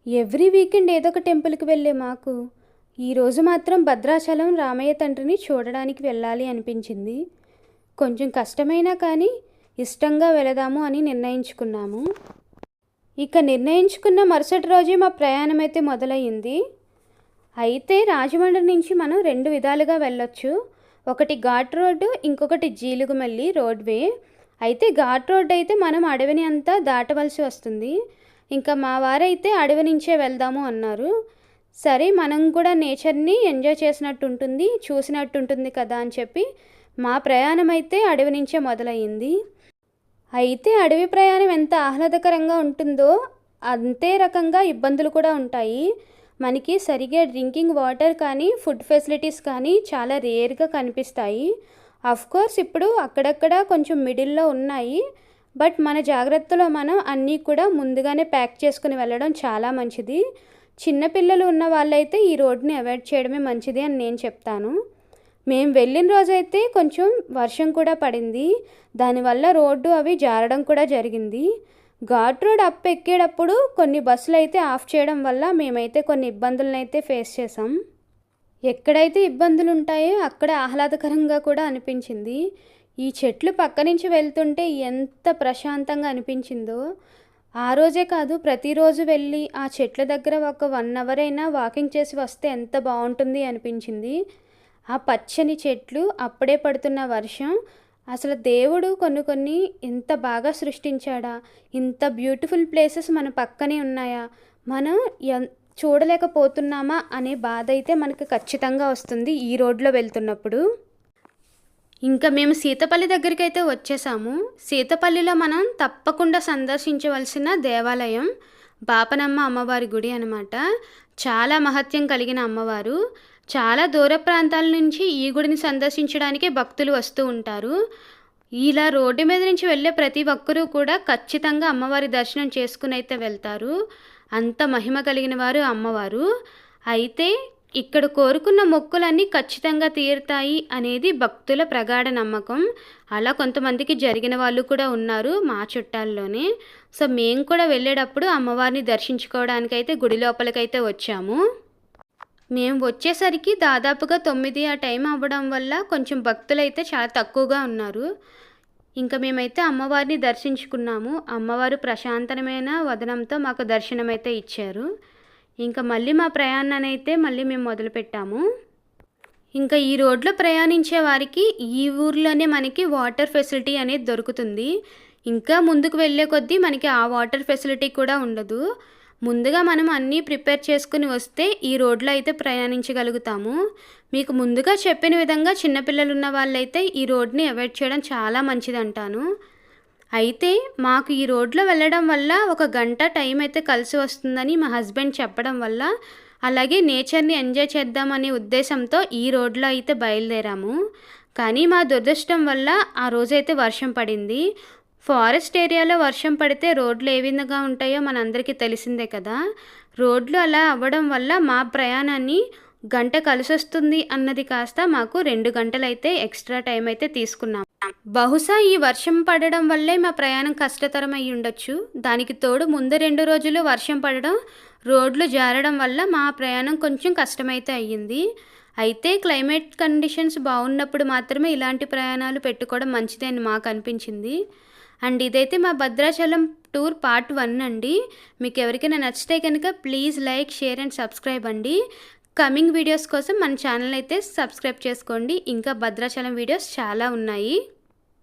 Every weekend ఏదో ఒక టెంపుల్కి వెళ్ళే మాకు ఈరోజు మాత్రం భద్రాచలం రామయ్య తండ్రిని చూడడానికి వెళ్ళాలి అనిపించింది. కొంచెం కష్టమైనా కానీ ఇష్టంగా వెళదాము అని నిర్ణయించుకున్నాము. ఇక నిర్ణయించుకున్న మరుసటి రోజే మా ప్రయాణం అయితే మొదలయ్యింది. అయితే రాజమండ్రి నుంచి మనం రెండు విధాలుగా వెళ్ళొచ్చు. ఒకటి ఘాట్ రోడ్డు, ఇంకొకటి జీలుగుమల్లి రోడ్వే. అయితే ఘాట్ రోడ్ అయితే మనం అడవిని అంతా దాటవలసి వస్తుంది. ఇంకా మా వారైతే అడవి నుంచే వెళ్దాము అన్నారు. సరే, మనం కూడా నేచర్ని ఎంజాయ్ చేసినట్టు ఉంటుంది, చూసినట్టు ఉంటుంది కదా అని చెప్పి మా ప్రయాణం అయితే అడవి నుంచే మొదలయ్యింది. అయితే అడవి ప్రయాణం ఎంత ఆహ్లాదకరంగా ఉంటుందో అంతే రకంగా ఇబ్బందులు కూడా ఉంటాయి. మనకి సరిగ్గా డ్రింకింగ్ వాటర్ కానీ ఫుడ్ ఫెసిలిటీస్ కానీ చాలా రేర్గా కనిపిస్తాయి. కోర్స్ ఇప్పుడు అక్కడక్కడ కొంచెం మిడిల్లో ఉన్నాయి. బట్ మన జాగ్రత్తలో మనం అన్నీ కూడా ముందుగానే ప్యాక్ చేసుకుని వెళ్ళడం చాలా మంచిది. చిన్నపిల్లలు ఉన్న వాళ్ళైతే ఈ రోడ్ని అవాయిడ్ చేయడమే మంచిది అని నేను చెప్తాను. మేము వెళ్ళిన రోజైతే కొంచెం వర్షం కూడా పడింది. దానివల్ల రోడ్డు అవి జారడం కూడా జరిగింది. ఘాట్ రోడ్ అప్ ఎక్కేటప్పుడు కొన్ని బస్సులు అయితే ఆఫ్ చేయడం వల్ల మేమైతే కొన్ని ఇబ్బందులను అయితే ఫేస్ చేసాం. ఎక్కడైతే ఇబ్బందులు ఉంటాయో అక్కడ ఆహ్లాదకరంగా కూడా అనిపించింది. ఈ చెట్లు పక్క నుంచి వెళ్తుంటే ఎంత ప్రశాంతంగా అనిపించిందో. ఆ రోజే కాదు, ప్రతిరోజు వెళ్ళి ఆ చెట్ల దగ్గర ఒక 1 అవర్ అయినా వాకింగ్ చేసి వస్తే ఎంత బాగుంటుంది అనిపించింది. ఆ పచ్చని చెట్లు, అప్పుడే పడుతున్న వర్షం, అసలు దేవుడు కొన్ని ఎంత బాగా సృష్టించాడా, ఇంత బ్యూటిఫుల్ ప్లేసెస్ మన పక్కనే ఉన్నాయా, మనం చూడలేకపోతున్నామా అనే బాధ అయితే మనకు ఖచ్చితంగా వస్తుంది ఈ రోడ్లో వెళ్తున్నప్పుడు. ఇంకా మేము సీతపల్లి దగ్గరికి అయితే వచ్చేసాము. సీతపల్లిలో మనం తప్పకుండా సందర్శించవలసిన దేవాలయం బాపనమ్మ అమ్మవారి గుడి అనమాట. చాలా మహత్యం కలిగిన అమ్మవారు. చాలా దూర ప్రాంతాల నుంచి ఈ గుడిని సందర్శించడానికి భక్తులు వస్తూ ఉంటారు. ఇలా రోడ్డు మీద నుంచి వెళ్ళే ప్రతి ఒక్కరూ కూడా ఖచ్చితంగా అమ్మవారి దర్శనం చేసుకుని అయితే వెళ్తారు. అంత మహిమ కలిగిన వారు అమ్మవారు. అయితే ఇక్కడ కోరుకున్న మొక్కులన్నీ ఖచ్చితంగా తీరుతాయి అనేది భక్తుల ప్రగాఢ నమ్మకం. అలా కొంతమందికి జరిగిన వాళ్ళు కూడా ఉన్నారు మా చుట్టాల్లోనే. సో మేము కూడా వెళ్ళేటప్పుడు అమ్మవారిని దర్శించుకోవడానికైతే గుడి లోపలికైతే వచ్చాము. మేము వచ్చేసరికి దాదాపుగా 9 ఆ టైం అవ్వడం వల్ల కొంచెం భక్తులైతే చాలా తక్కువగా ఉన్నారు. ఇంకా మేమైతే అమ్మవారిని దర్శించుకున్నాము. అమ్మవారు ప్రశాంతమైన వదనంతో మాకు దర్శనమైతే ఇచ్చారు. ఇంకా మళ్ళీ మా ప్రయాణాన్ని అయితే మేము మొదలుపెట్టాము. ఇంకా ఈ రోడ్లో ప్రయాణించే వారికి ఈ ఊర్లోనే మనకి వాటర్ ఫెసిలిటీ అనేది దొరుకుతుంది. ఇంకా ముందుకు వెళ్ళే కొద్దీ మనకి ఆ వాటర్ ఫెసిలిటీ కూడా ఉండదు. ముందుగా మనం అన్నీ ప్రిపేర్ చేసుకుని వస్తే ఈ రోడ్లో అయితే ప్రయాణించగలుగుతాము. మీకు ముందుగా చెప్పిన విధంగా చిన్నపిల్లలు ఉన్న వాళ్ళైతే ఈ రోడ్ని అవాయిడ్ చేయడం చాలా మంచిది అంటాను. అయితే మాకు ఈ రోడ్లో వెళ్ళడం వల్ల 1 గంట టైం అయితే కలిసి వస్తుందని మా హస్బెండ్ చెప్పడం వల్ల, అలాగే నేచర్ని ఎంజాయ్ చేద్దామనే ఉద్దేశంతో ఈ రోడ్లో అయితే బయలుదేరాము. కానీ మా దురదృష్టం వల్ల ఆ రోజైతే వర్షం పడింది. ఫారెస్ట్ ఏరియాలో వర్షం పడితే రోడ్లు ఏ విధంగా ఉంటాయో మనందరికీ తెలిసిందే కదా. రోడ్లు అలా అవ్వడం వల్ల మా ప్రయాణాన్ని గంట కలిసి వస్తుంది అన్నది కాస్త మాకు 2 గంటలు అయితే ఎక్స్ట్రా టైం అయితే తీసుకున్నాం. బహుశా ఈ వర్షం పడడం వల్లే మా ప్రయాణం కష్టతరం అయి ఉండొచ్చు. దానికి తోడు ముందు 2 రోజులు వర్షం పడడం, రోడ్లు జారడం వల్ల మా ప్రయాణం కొంచెం కష్టమైతే అయ్యింది. అయితే క్లైమేట్ కండిషన్స్ బాగున్నప్పుడు మాత్రమే ఇలాంటి ప్రయాణాలు పెట్టుకోవడం మంచిదే అని మాకు అనిపించింది. అండ్ ఇదైతే మా భద్రాచలం టూర్ పార్ట్ 1 అండి. మీకు ఎవరికైనా నచ్చితే కనుక please like, share and subscribe అండి. కమింగ్ వీడియోస్ కోసం మన ఛానల్ అయితే సబ్స్క్రైబ్ చేసుకోండి. ఇంకా భద్రాచలం వీడియోస్ చాలా ఉన్నాయి.